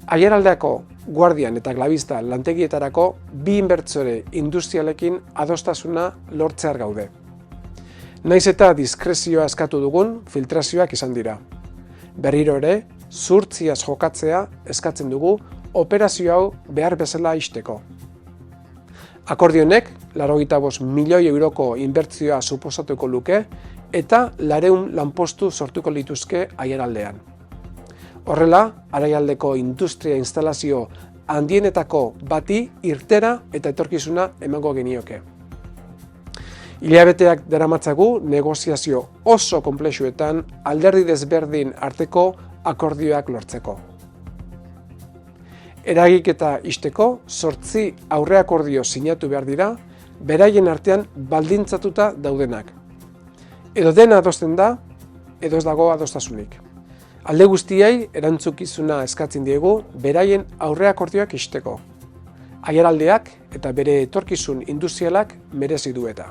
Aiaraldeako Guardian eta Glavista lantegietarako bi inbertsore industrialekin adostasuna lortzear gaude. Naiz eta diskrezioa eskatu dugun, filtrazioak izan dira. Berriro ere, zuhurtziaz jokatzea eskatzen dugu operazio hau behar bezala ixteko. Akordio honek 85 milioi euroko inbertsioa suposatuko luke eta 400 lanpostu sortuko lituzke Aiaraldean. Horrela, Aiaraldeko industria instalazio handienetako bati irtera eta etorkizuna emango genioke. Hilabeteak daramatzagu negoziazio oso konplexuetan alderdi desberdin arteko akordioak lortzeko. Eragiketa ixteko 8 aurreakordio sinatu behar dira, beraien artean baldintzatuta daudenak. Edo dena adosten da, edo ez dago adostasunik. Alde guztiei erantzukizuna eskatzen diegu beraien aurreakordioak ixteko. Aiaraldeak eta bere etorkizun industrialak merezi du eta.